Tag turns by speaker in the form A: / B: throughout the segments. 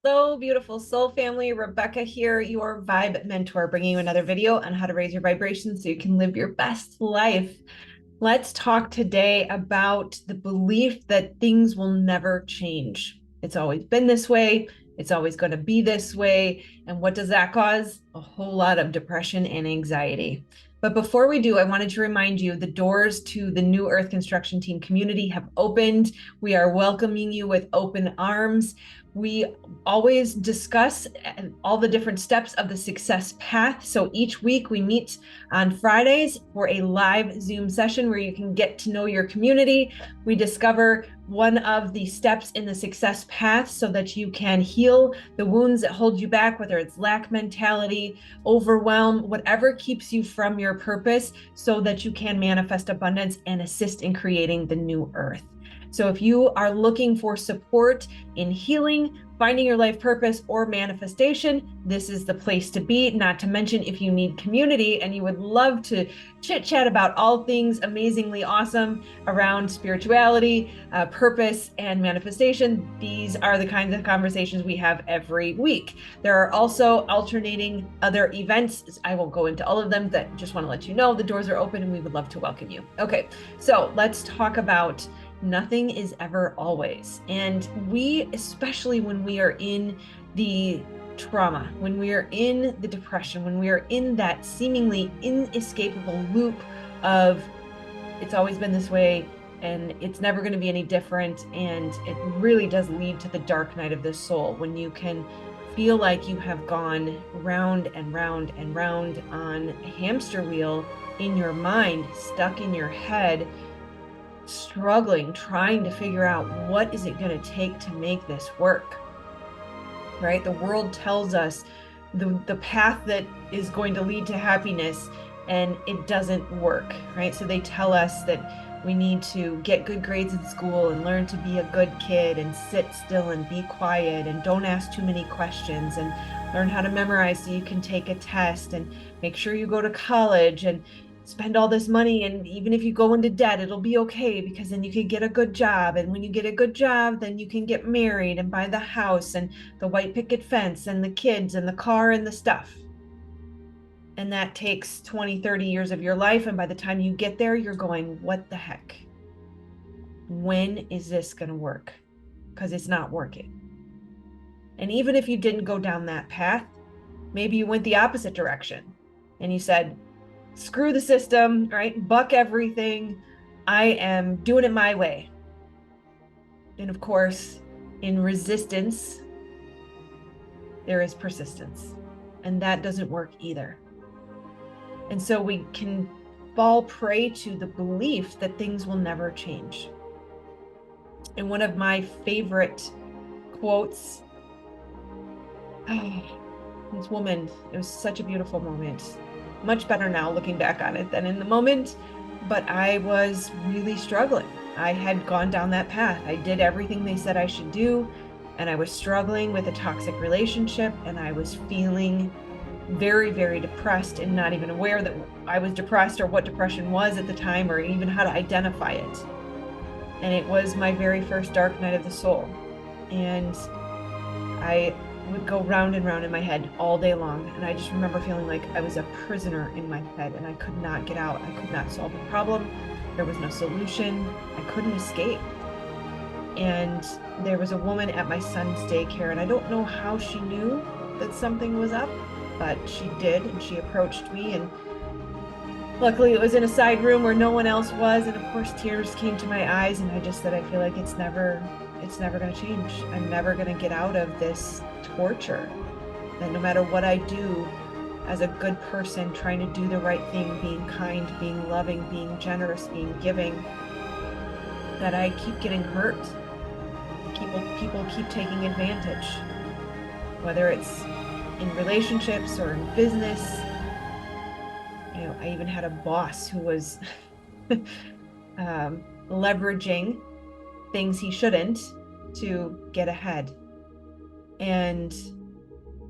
A: Hello, beautiful soul family. Rebecca here, your vibe mentor, bringing you another video on how to raise your vibration so you can live your best life. Let's talk today about the belief that things will never change. It's always been this way. It's always going to be this way. And what does that cause? A whole lot of depression and anxiety. But before we do, I wanted to remind you the doors to the New Earth Construction Team community have opened. We are welcoming you with open arms. We always discuss all the different steps of the success path. So each week we meet on Fridays for a live Zoom session where you can get to know your community. We discover one of the steps in the success path so that you can heal the wounds that hold you back, whether it's lack mentality, overwhelm, whatever keeps you from your purpose, so that you can manifest abundance and assist in creating the new earth. So if you are looking for support in healing, finding your life purpose, or manifestation, this is the place to be. Not to mention, if you need community and you would love to chit chat about all things amazingly awesome around spirituality, purpose, and manifestation, these are the kinds of conversations we have every week. There are also alternating other events. I won't go into all of them, that just want to let you know the doors are open and we would love to welcome you. Okay, so let's talk about nothing is ever always. And we, especially when we are in the trauma, when we are in the depression, when we are in that seemingly inescapable loop of it's always been this way and it's never going to be any different, and it really does lead to the dark night of the soul, when you can feel like you have gone round and round and round on a hamster wheel in your mind, stuck in your head, struggling, trying to figure out what is it going to take to make this work, right? The world tells us the path that is going to lead to happiness, and it doesn't work, right? So they tell us that we need to get good grades in school and learn to be a good kid and sit still and be quiet and don't ask too many questions and learn how to memorize so you can take a test and make sure you go to college and spend all this money, and even if you go into debt, it'll be okay because then you can get a good job, and when you get a good job, then you can get married and buy the house and the white picket fence and the kids and the car and the stuff. And that takes 20, 30 years of your life, and by the time you get there, you're going, what the heck? When is this going to work? Because it's not working. And even if you didn't go down that path, maybe you went the opposite direction and you said, screw the system, right? Buck everything. I am doing it my way. And of course, in resistance, there is persistence. And that doesn't work either. And so we can fall prey to the belief that things will never change. And one of my favorite quotes, this woman, it was such a beautiful moment. Much better now looking back on it than in the moment, but I was really struggling. I had gone down that path. I did everything they said I should do, and I was struggling with a toxic relationship, and I was feeling very, very depressed and not even aware that I was depressed or what depression was at the time or even how to identify it. And it was my very first dark night of the soul. And I would go round and round in my head all day long. And I just remember feeling like I was a prisoner in my head and I could not get out. I could not solve the problem. There was no solution. I couldn't escape. And there was a woman at my son's daycare, and I don't know how she knew that something was up, but she did, and she approached me, and luckily it was in a side room where no one else was, and of course tears came to my eyes, and I just said, I feel like it's never going to change. I'm never going to get out of this torture. That no matter what I do as a good person, trying to do the right thing, being kind, being loving, being generous, being giving, that I keep getting hurt. People keep taking advantage, whether it's in relationships or in business. You know, I even had a boss who was leveraging things he shouldn't to get ahead. And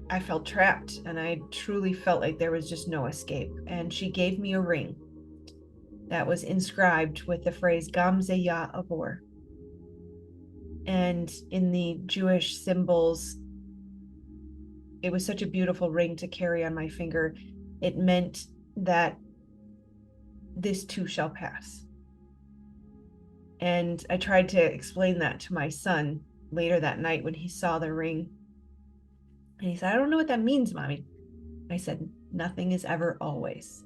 A: I felt trapped, and I truly felt like there was just no escape. And she gave me a ring that was inscribed with the phrase Gam Zeya Avor. And in the Jewish symbols, it was such a beautiful ring to carry on my finger. It meant that this too shall pass. And I tried to explain that to my son later that night when he saw the ring. And he said, I don't know what that means, Mommy. I said, nothing is ever always.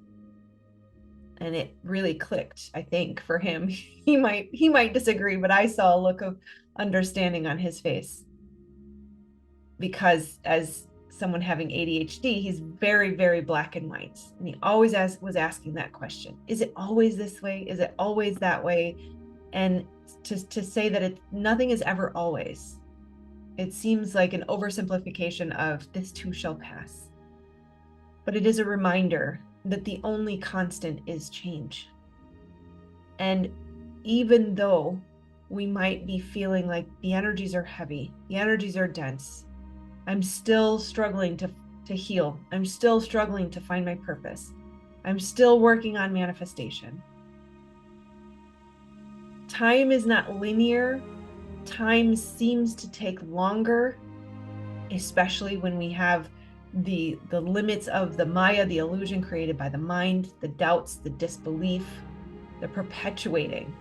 A: And it really clicked, I think, for him. He might disagree, but I saw a look of understanding on his face. Because as someone having ADHD, he's very, very black and white. And he always was asking that question. Is it always this way? Is it always that way? And to say that nothing is ever always, it seems like an oversimplification of this too shall pass. But it is a reminder that the only constant is change. And even though we might be feeling like the energies are heavy, the energies are dense, I'm still struggling to heal. I'm still struggling to find my purpose. I'm still working on manifestation. Time is not linear. Time seems to take longer, especially when we have the limits of the Maya, the illusion created by the mind, the doubts, the disbelief, the perpetuating.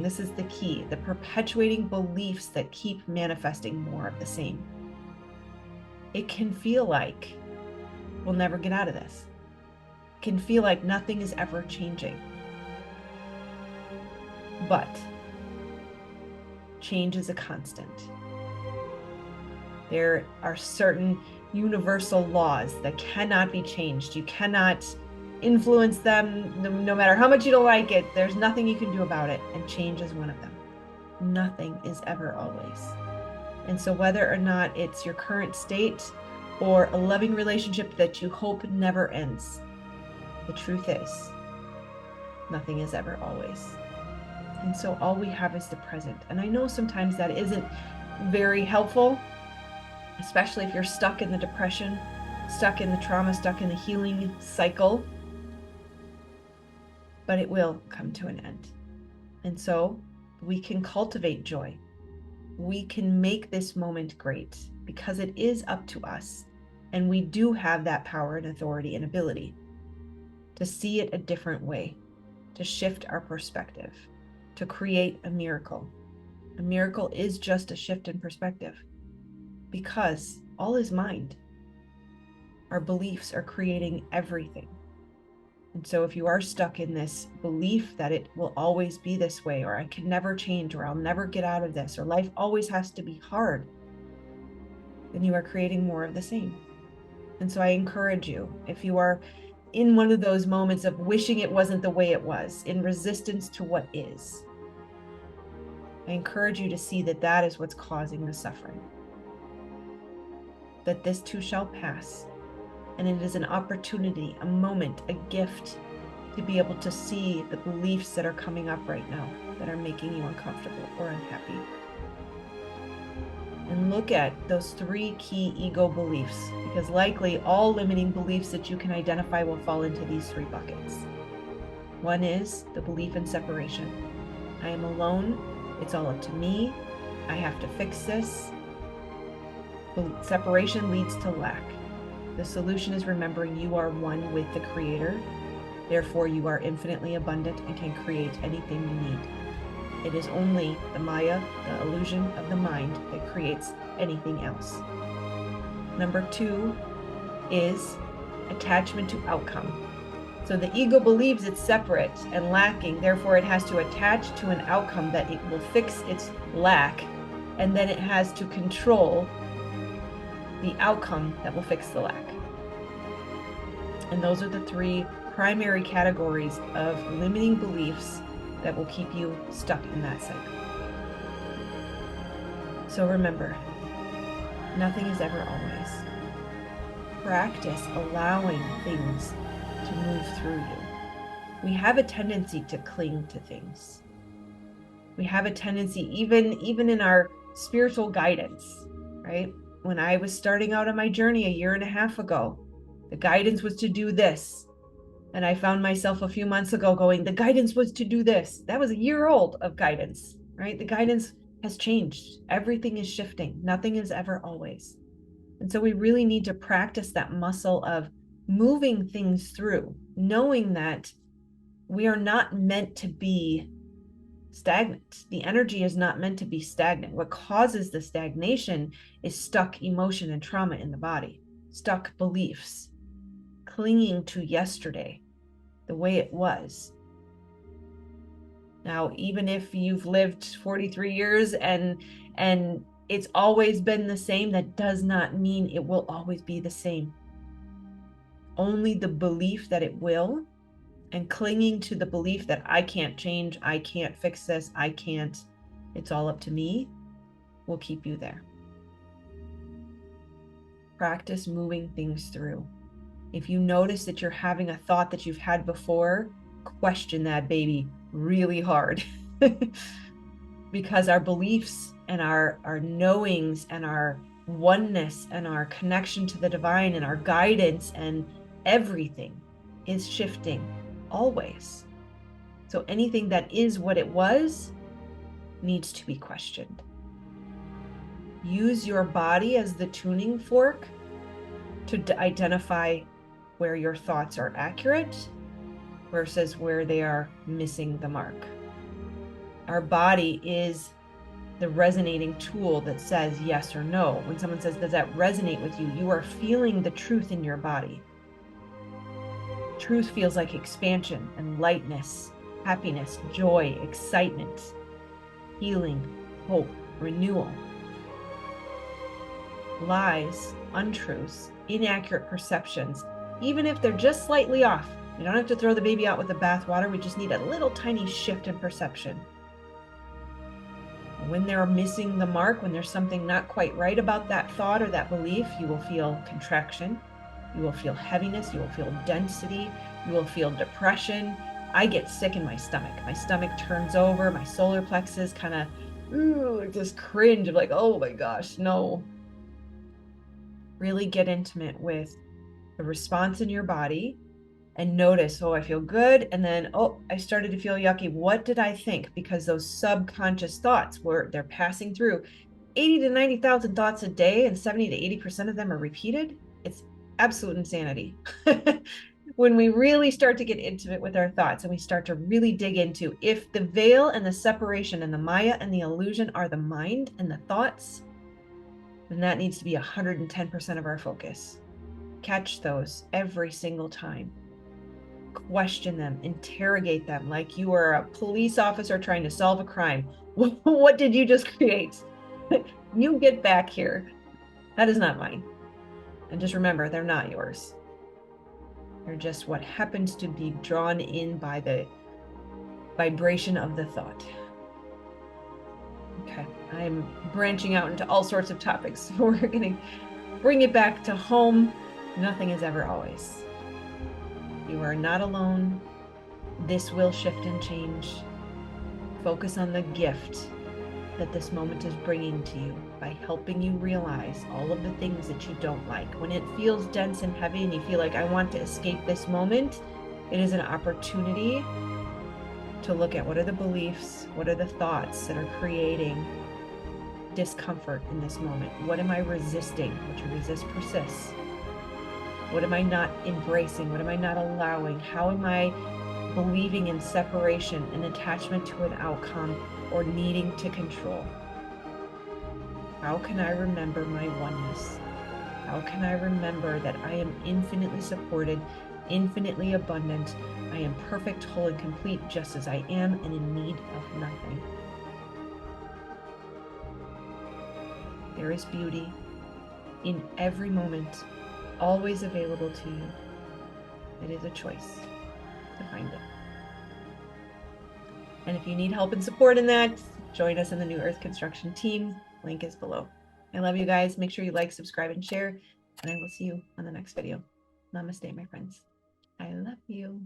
A: This is the key, the perpetuating beliefs that keep manifesting more of the same. It can feel like we'll never get out of this. It can feel like nothing is ever changing. But change is a constant. There are certain universal laws that cannot be changed. You cannot influence them no matter how much you don't like it. There's nothing you can do about it, and change is one of them. Nothing is ever always. And so whether or not it's your current state or a loving relationship that you hope never ends, the truth is nothing is ever always. And so all we have is the present. And I know sometimes that isn't very helpful, especially if you're stuck in the depression, stuck in the trauma, stuck in the healing cycle, but it will come to an end. And so we can cultivate joy. We can make this moment great because it is up to us. And we do have that power and authority and ability to see it a different way, to shift our perspective, to create a miracle. A miracle is just a shift in perspective because all is mind. Our beliefs are creating everything. And so if you are stuck in this belief that it will always be this way, or I can never change, or I'll never get out of this, or life always has to be hard, then you are creating more of the same. And so I encourage you, if you are in one of those moments of wishing it wasn't the way it was, in resistance to what is, I encourage you to see that that is what's causing the suffering. That this too shall pass. And it is an opportunity, a moment, a gift to be able to see the beliefs that are coming up right now that are making you uncomfortable or unhappy. And look at those 3 key ego beliefs, because likely all limiting beliefs that you can identify will fall into these 3 buckets. One is the belief in separation. I am alone. It's all up to me. I have to fix this. Separation leads to lack. The solution is remembering you are one with the Creator. Therefore, you are infinitely abundant and can create anything you need. It is only the Maya, the illusion of the mind, that creates anything else. Number 2 is attachment to outcome. So the ego believes it's separate and lacking, therefore it has to attach to an outcome that it will fix its lack, and then it has to control the outcome that will fix the lack. And those are the 3 primary categories of limiting beliefs that will keep you stuck in that cycle. So remember, nothing is ever always. Practice allowing things to move through you. We have a tendency to cling to things. We have a tendency, even in our spiritual guidance, right? When I was starting out on my journey 1.5 years ago, the guidance was to do this. And I found myself a few months ago going, the guidance was to do this. That was 1 year old of guidance, right? The guidance has changed. Everything is shifting. Nothing is ever always. And so we really need to practice that muscle of moving things through, knowing that we are not meant to be stagnant. The energy is not meant to be stagnant. What causes the stagnation is stuck emotion and trauma in the body, stuck beliefs, clinging to yesterday, the way it was. Now, even if you've lived 43 years and it's always been the same, that does not mean it will always be the same. Only the belief that it will, and clinging to the belief that I can't change, I can't fix this, I can't, it's all up to me, will keep you there. Practice moving things through. If you notice that you're having a thought that you've had before, question that baby really hard. Because our beliefs and our knowings and our oneness and our connection to the divine and our guidance and everything is shifting always. So anything that is what it was needs to be questioned. Use your body as the tuning fork to identify where your thoughts are accurate versus where they are missing the mark. Our body is the resonating tool that says yes or no. When someone says, does that resonate with you? You are feeling the truth in your body. Truth feels like expansion and lightness, happiness, joy, excitement, healing, hope, renewal. Lies, untruths, inaccurate perceptions, even if they're just slightly off, you don't have to throw the baby out with the bathwater. We just need a little tiny shift in perception. When they're missing the mark, when there's something not quite right about that thought or that belief, you will feel contraction, you will feel heaviness, you will feel density, you will feel depression. I get sick in my stomach. My stomach turns over, my solar plexus kind of just cringe of like, oh my gosh, no. Really get intimate with the response in your body and notice, oh, I feel good. And then, oh, I started to feel yucky. What did I think? Because those subconscious thoughts they're passing through 80 to 90,000 thoughts a day, and 70 to 80% of them are repeated. It's absolute insanity. When we really start to get intimate with our thoughts and we start to really dig into, if the veil and the separation and the Maya and the illusion are the mind and the thoughts, then that needs to be 110% of our focus. Catch those every single time. Question them, interrogate them like you are a police officer trying to solve a crime. What did you just create? You get back here. That is not mine. And just remember, they're not yours. They're just what happens to be drawn in by the vibration of the thought. Okay, I'm branching out into all sorts of topics. We're going to bring it back to home. Nothing is ever always. You are not alone. This will shift and change. Focus on the gift that this moment is bringing to you by helping you realize all of the things that you don't like. When it feels dense and heavy and you feel like I want to escape this moment, it is an opportunity to look at what are the beliefs, what are the thoughts that are creating discomfort in this moment. What am I resisting? What you resist persists. What am I not embracing? What am I not allowing? How am I believing in separation and attachment to an outcome or needing to control? How can I remember my oneness? How can I remember that I am infinitely supported, infinitely abundant? I am perfect, whole, and complete just as I am and in need of nothing. There is beauty in every moment, always available to you. It is a choice to find it. And if you need help and support in that, join us in the New Earth Construction team. Link is below. I love you guys. Make sure you like, subscribe, and share. And I will see you on the next video. Namaste, my friends. I love you.